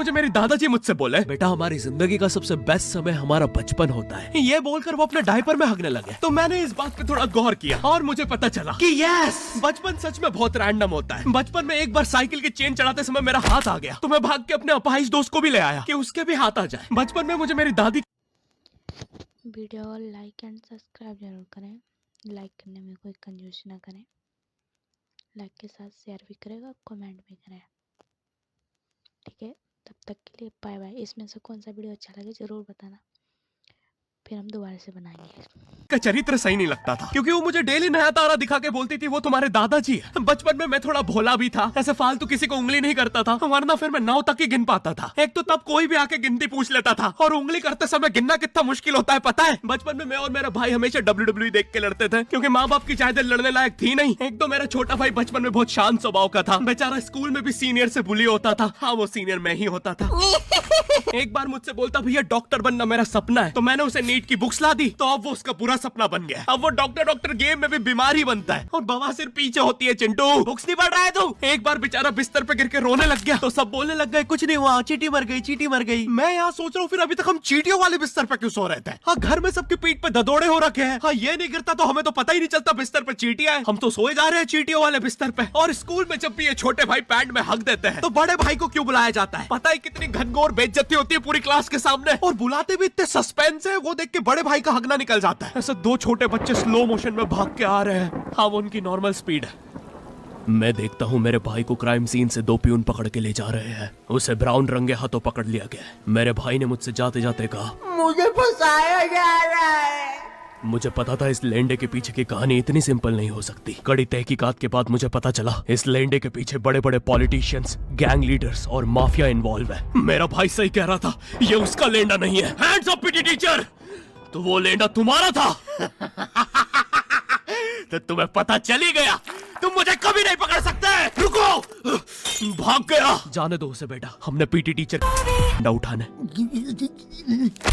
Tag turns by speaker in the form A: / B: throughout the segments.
A: मुझे मेरी दादाजी मुझसे बोले, बेटा हमारी जिंदगी का सबसे बेस्ट समय हमारा बचपन होता है। ये बोलकर वो अपने डायपर में हगने लगे। तो मैंने इस बात पे थोड़ा गौर किया और मुझे पता चला कि यस, बचपन सच में बहुत रैंडम होता है। बचपन में एक बार साइकिल की चेन चढ़ाते समय मेरा हाथ आ गया, तो मैं भाग के अपने अपाहिज दोस्त को भी ले आया कि उसके भी हाथ आ जाए। बचपन में मुझे मेरी दादी।
B: वीडियो को लाइक एंड सब्सक्राइब जरूर करें। लाइक करने में कोई कंजूसी ना करें। लाइक के साथ शेयर भी करेगा, कमेंट भी करें। ठीक है, तब तक के लिए बाय बाय। इसमें से कौन सा वीडियो अच्छा लगे जरूर बताना, फिर हम दोबारा से बनाएंगे।
A: का चरित्र सही नहीं लगता था क्योंकि वो मुझे डेली नया तारा दिखा के बोलती थी वो तुम्हारे दादाजी है। बचपन में मैं थोड़ा भोला भी था, ऐसे फालतू किसी को उंगली नहीं करता था, वरना फिर मैं 9 तक ही गिन पाता था। एक तो तब कोई भी आके गिनती पूछ लेता था, और उंगली करते समय गिनना कितना मुश्किल होता है पता है। बचपन में मैं और मेरा भाई हमेशा WWE देख के लड़ते थे क्योंकि माँ बाप की चाहते लड़ने लायक थी नहीं। एक तो मेरा छोटा भाई बचपन में बहुत शांत स्वभाव का था, बेचारा स्कूल में भी सीनियर से बुली होता था। हाँ, वो सीनियर मैं ही होता था। एक बार मुझसे बोलता, भैया डॉक्टर बनना मेरा सपना है। तो मैंने उसे नीट की बुक्स ला दी, तो अब वो उसका पूरा सपना बन गया। अब वो डॉक्टर गेम में भी बीमार ही बनता है और बवासीर पीछे होती है। चिंटू, बुक्स नहीं पढ़ रहा है तू? एक बार बेचारा बिस्तर पे गिर के रोने लग गया, तो सब बोलने लग गए कुछ नहीं हुआ, चींटी मर गई, चींटी मर गई। मैं यहाँ सोच रहा हूँ फिर अभी तक हम चींटियों वाले बिस्तर पे क्यों सो रहे थे। हाँ, घर में सबकी पीठ पे ददोड़े हो रखे हैं। हाँ, ये नहीं गिरता तो हमें तो पता ही नहीं चलता बिस्तर पे चींटियां हैं। हम तो सोए जा रहे हैं चींटियों वाले बिस्तर पे। और स्कूल में जब भी ये छोटे भाई पैंट में हक देते हैं तो बड़े भाई को क्यों बुलाया जाता है? पता है कितनी घनघोर बेइज्जती होती है पूरी क्लास के सामने, और बुलाते भी इतने सस्पेंस है, वो देख के बड़े भाई का हगना निकल जाता है। ऐसे 2 छोटे बच्चे स्लो मोशन में भाग के आ रहे हैं। हाँ, वो उनकी नॉर्मल स्पीड है। मैं देखता हूँ मेरे भाई को क्राइम सीन से 2 पियून पकड़ के ले जा रहे हैं। उसे ब्राउन रंगे हाथों पकड़ लिया गया। मेरे भाई ने मुझसे जाते जाते कहा, मुझे फंसाया जा रहा है। मुझे पता था इस लेंडे के पीछे की कहानी इतनी सिंपल नहीं हो सकती। कड़ी तहकीकात के बाद मुझे पता चला इस लेंडे के पीछे बड़े बड़े पॉलिटिशियंस, गैंग लीडर्स और माफिया इन्वॉल्व है। मेरा भाई सही कह रहा था, ये उसका लेंडा नहीं है। हैंड्स अप पीटी टीचर, तो वो लेंडा तुम्हारा था। तो तुम्हें पता चल ही गया, तुम मुझे कभी नहीं पकड़ सकते। रुको, भाग गया। जाने दो उसे बेटा, हमने पीटी टीचर डा उठाने।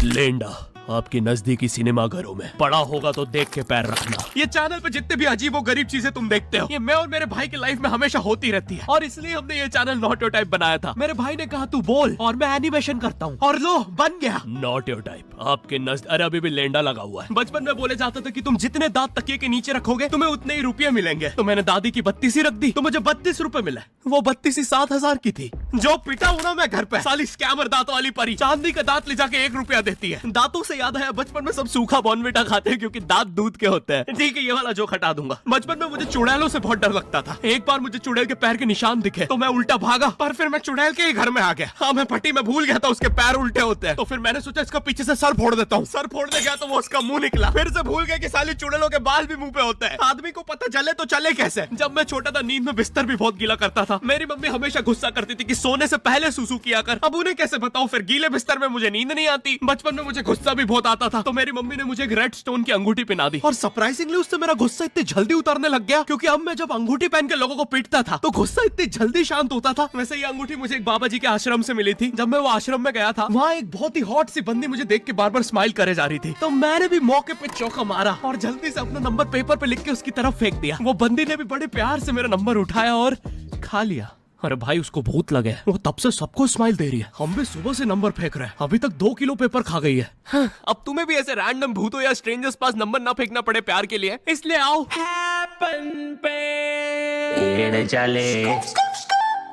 A: लेंडा आपकी नजदीकी सिनेमा घरों में पड़ा होगा तो देख के पैर रखना। ये चैनल पे जितने भी अजीब और गरीब चीजें तुम देखते हो, ये मैं और मेरे भाई की लाइफ में हमेशा होती रहती है, और इसलिए हमने ये चैनल नॉट योर टाइप बनाया था। मेरे भाई ने कहा तू बोल और मैं एनिमेशन करता हूँ, और लो बन गया नॉट योर टाइप। आपके अरे अभी भी लेंडा लगा हुआ है। बचपन में बोले जाते थे कि तुम जितने दांत तकिए के नीचे रखोगे तुम्हें उतने ही रुपये मिलेंगे। तो मैंने दादी की 32 ही रख दी, तो मुझे 32 रुपए मिले। वो 32 ही 7,000 की थी। जो पिटा हूं ना मैं घर पे, साली स्कैमर दांतों वाली परी चांदी का दांत ले जाके 1 रुपया देती है। दांतों से याद है, बचपन में सब सूखा बॉर्नविटा खाते हैं क्योंकि दांत दूध के होते हैं। ठीक है, ये वाला जोक हटा दूंगा। बचपन में मुझे चुड़ैलों से बहुत डर लगता था। एक बार मुझे चुड़ैल के पैर के निशान दिखे तो मैं उल्टा भागा, पर फिर मैं चुड़ैल के ही घर में आ गया। हाँ, मैं पट्टी में भूल गया था उसके पैर उल्टे होते हैं, तो फिर मैंने सोचा इसका पीछे से सर फोड़ देता हूँ। सर फोड़ने गया तो वो उसका मुंह निकला। फिर से भूल गया कि साली चुड़ैलों के बाल भी मुंह पे होते हैं। आदमी को पता चले तो चले कैसे। जब मैं छोटा था नींद में बिस्तर भी बहुत गीला करता था। मेरी मम्मी हमेशा गुस्सा करती थी कि सोने से पहले सुसु किया कर। अब उन्हें कैसे बताऊं, फिर गीले बिस्तर में मुझे नींद नहीं आती। बचपन में मुझे गुस्सा भी बहुत आता था, तो मेरी मम्मी ने मुझे एक रेड स्टोन की अंगूठी पहना दी, और सरप्राइजिंगली उससे मेरा गुस्सा इतनी जल्दी उतरने लग गया क्योंकि अब मैं जब अंगूठी पहन के लोगों को पीटता था तो गुस्सा इतनी जल्दी शांत होता था। वैसे ये अंगूठी मुझे एक बाबा जी के आश्रम से मिली थी। जब मैं वो आश्रम में गया था, वहाँ एक बहुत ही हॉट सी बंदी मुझे देख के बार बार स्माइल करे जा रही थी, तो मैंने भी मौके पे चौका मारा और जल्दी से अपना नंबर पेपर पे लिख के उसकी तरफ फेंक दिया। वो बंदी ने भी बड़े प्यार से मेरा नंबर उठाया और खा लिया। अरे भाई, उसको भूत लगे, वो तब से सबको स्माइल दे रही है। हम भी सुबह से नंबर फेंक रहे हैं, अभी तक 2 किलो पेपर खा गई है। हाँ, अब तुम्हें भी ऐसे रैंडम भूतों या स्ट्रेंजर्स पास नंबर ना फेंकना पड़े प्यार के लिए, इसलिए आओ हैपन पे चले।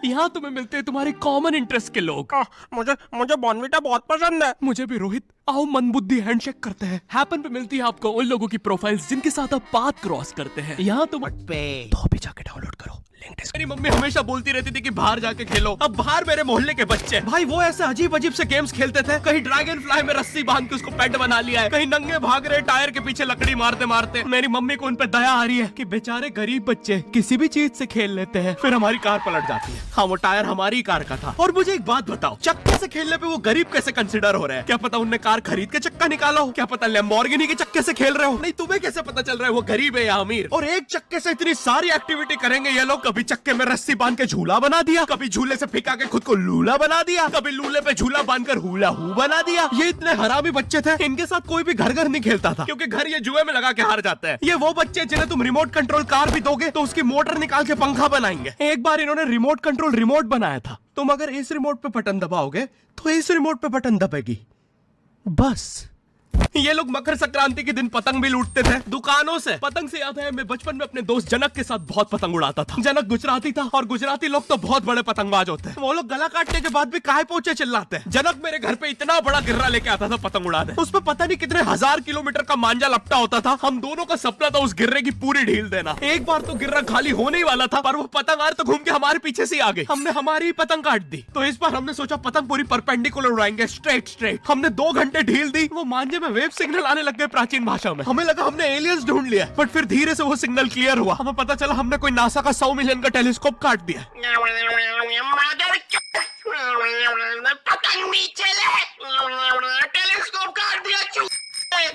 A: यहाँ तुम्हें मिलते हैं तुम्हारे कॉमन इंटरेस्ट के लोग। मुझे बॉर्नविटा बहुत पसंद है। मुझे भी रोहित। आओ मन बुद्धि हैंडशेक करते हैं। हैपन पे मिलती है आपको उन लोगों की प्रोफाइल्स जिनके साथ आप पाथ क्रॉस करते हैं। यहाँ तुम तो भी जाके डाउनलोड करो। मेरी मम्मी हमेशा बोलती रहती थी कि बाहर जाके खेलो। अब बाहर मेरे मोहल्ले के बच्चे भाई वो ऐसे अजीब अजीब से गेम्स खेलते थे। कहीं ड्रैगन फ्लाई में रस्सी बांध के उसको पेट बना लिया है, कहीं नंगे भाग रहे टायर के पीछे लकड़ी मारते मारते। मेरी मम्मी को उन पे दया आ रही है कि बेचारे गरीब बच्चे किसी भी चीज से खेल लेते हैं। फिर हमारी कार पलट जाती है। हाँ, वो टायर हमारी कार का था। और मुझे एक बात बताओ, चक्के से खेलने पे वो गरीब कैसे कंसिडर हो रहे हैं? क्या पता उनने कार खरीद के चक्का निकाला हो, क्या पता लैम्बोर्गिनी के चक्के से खेल रहे हो। नहीं, तुम्हें कैसे पता चल रहा है वो गरीब है या अमीर? और एक चक्के से इतनी सारी एक्टिविटी करेंगे ये लोग, कभी चक्के में रस्सी बांध के झूला बना दिया, कभी झूले से फिका के खुद को लूला बना दिया, कभी लूले पे झूला बांधकर हुला हू बना दिया। ये इतने हरामी बच्चे थे, इनके साथ कोई भी घर घर नहीं खेलता था, क्योंकि घर ये जुए में लगा के हार जाते हैं। ये वो बच्चे जिन्हें तुम रिमोट कंट्रोल कार भी दोगे तो उसकी मोटर निकाल के पंखा बनाएंगे। एक बार इन्होंने रिमोट कंट्रोल रिमोट बनाया था। तुम अगर इस रिमोट पे बटन दबाओगे तो इस रिमोट पे बटन दबेगी, बस। ये लोग मकर संक्रांति के दिन पतंग भी लूटते थे दुकानों से। पतंग से याद है, मैं बचपन में अपने दोस्त जनक के साथ बहुत पतंग उड़ाता था। जनक गुजराती था और गुजराती लोग तो बहुत बड़े पतंगबाज होते हैं। वो लोग गला काटने के बाद भी काहे पोचे चिल्लाते हैं। जनक मेरे घर पे इतना बड़ा गिर्रा लेके आता था पतंग उड़ाने। उस पे पता नहीं कितने 1000 किलोमीटर का मांझा लपटा होता था। हम दोनों का सपना था उस गिर्रे की पूरी ढील देना। एक बार तो गिर्रा खाली होने ही वाला था, पर वो पतंग आर तो घूम के हमारे पीछे से आ गई। हमने हमारी पतंग काट दी। तो इस बार हमने सोचा पतंग पूरी परपेंडिकुलर उड़ाएंगे, स्ट्रेट। हमने 2 घंटे ढील दी। वो मांझे में वेव सिग्नल आने लग गए प्राचीन भाषा में। हमें लगा हमने एलियंस ढूंढ लिया, बट फिर धीरे से वो सिग्नल क्लियर हुआ। हमें पता चला हमने कोई नासा का 100 मिलियन का टेलीस्कोप काट दिया।
C: पतंग नीचे ले, टेलीस्कोप काट दिया।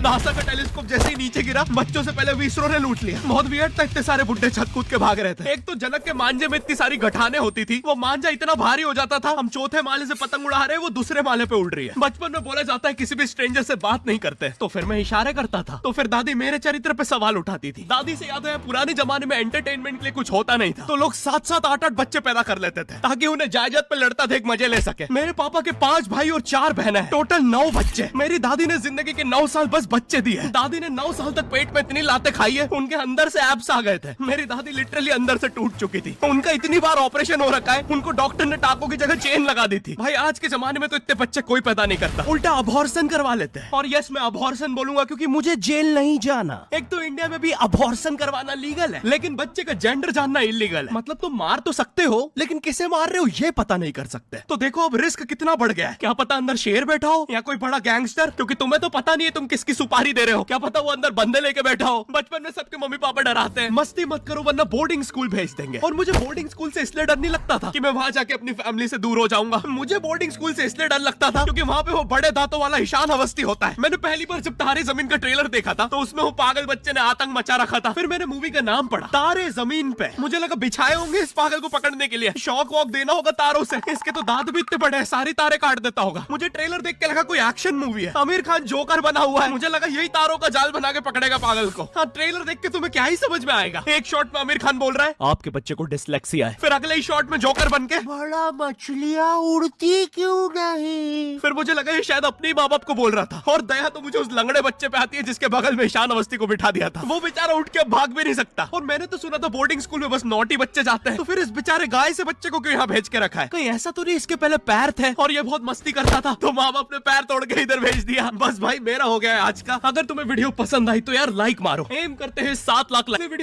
A: नासा का टेलीस्कोप जैसे ही नीचे गिरा, बच्चों से पहले इसरो ने लूट लिया। बहुत वियर्ड था, इतने सारे बुड्ढे छत कूद के भाग रहे थे। एक तो जनक के मांझे में इतनी सारी गठाने होती थी, वो मांझा इतना भारी हो जाता था, हम चौथे माले से पतंग उड़ा रहे, वो दूसरे माले पे उड़ रही है। बचपन में बोला जाता है किसी भी स्ट्रेंजर से बात नहीं करते, तो फिर मैं इशारे करता था। तो फिर दादी मेरे चरित्र पे सवाल उठाती थी। दादी से याद है, पुराने जमाने में एंटरटेनमेंट के लिए कुछ होता नहीं था, तो लोग 7-7, 8-8 बच्चे पैदा कर लेते थे ताकि उन्हें जायदाद पे लड़ता देख मजे ले सके। मेरे पापा के 5 भाई और 4 बहनें हैं, टोटल 9 बच्चे। मेरी दादी ने जिंदगी के 9 साल बस बच्चे दिए। दादी ने 9 साल तक पेट में इतनी लातें खाई है, उनके अंदर से एब्स आ गए थे। मेरी दादी लिटरली अंदर से टूट चुकी थी। उनका इतनी बार ऑपरेशन हो रखा है, उनको डॉक्टर ने टाकों की जगह चेन लगा दी थी। भाई आज के जमाने में तो इतने बच्चे कोई पैदा नहीं करता, उल्टा अबॉर्शन करवा लेते हैं। और यस, मैं अबॉर्शन बोलूंगा क्योंकि मुझे जेल नहीं जाना। एक तो इंडिया में भी अबॉर्शन करवाना लीगल है, लेकिन बच्चे का जेंडर जानना इलीगल है। मतलब तुम मार तो सकते हो, लेकिन किसे मार रहे हो ये पता नहीं कर सकते। तो देखो अब रिस्क कितना बढ़ गया है। क्या पता अंदर शेर बैठा हो या कोई बड़ा गैंगस्टर, क्योंकि तुम्हें तो पता नहीं है तुम किसकी सुपारी दे रहे हो। क्या पता वो अंदर बंदे लेके बैठा हो। बचपन में सबके मम्मी पापा डराते हैं, मस्ती मत करो वरना बोर्डिंग स्कूल भेज देंगे। और मुझे बोर्डिंग स्कूल से इसलिए डर नहीं लगता था कि मैं वहां जाके अपनी फैमिली से दूर हो जाऊंगा। मुझे बोर्डिंग स्कूल से इसलिए डर लगता था क्योंकि वहां पे वो बड़े दांतों वाला ईशान अवस्थी होता है। मैंने पहली बार जब तारे जमीन का ट्रेलर देखा था, तो उसमें वो पागल बच्चे ने आतंक मचा रखा था। फिर मैंने मूवी का नाम पढ़ा, तारे जमीन पे। मुझे लगा बिछाए होंगे इस पागल को पकड़ने के लिए, शॉक वॉक देना होगा तारों से। इसके तो दांत भी इतने बड़े हैं, सारी तारे काट देता होगा। मुझे ट्रेलर देख के लगा कोई एक्शन मूवी है, आमिर खान जोकर बना हुआ है। मुझे लगा यही तारों का जाल बना के पकड़ेगा पागल को। हाँ, ट्रेलर देख के तुम्हें क्या ही समझ में आएगा। एक शॉट में आमिर खान बोल रहा है आपके बच्चे को डिसलेक्सिया है, फिर अगले ही शॉट में जोकर बन के बड़ा मछलियां उड़ती क्यों नहीं। फिर मुझे लगा ये शायद अपने माँ बाप को बोल रहा था। और दया तो मुझे उस लंगड़े बच्चे पे आती है जिसके बगल में ईशान अवस्थी को बिठा दिया था। वो बेचारा उठ के भाग भी नहीं सकता। और मैंने तो सुना था बोर्डिंग स्कूल में बस नॉटी बच्चे जाते हैं, तो फिर इस बेचारे गाय से बच्चे को क्यों यहाँ भेज के रखा है। कहीं ऐसा तो नहीं इसके पहले पैर थे और ये बहुत मस्ती करता था, तो माँ बाप ने पैर तोड़ के इधर भेज दिया। बस भाई मेरा हो गया है आज का। अगर तुम्हें वीडियो पसंद आई तो यार लाइक मारो। एम करते हैं 7 लाख लाइक। वीडियो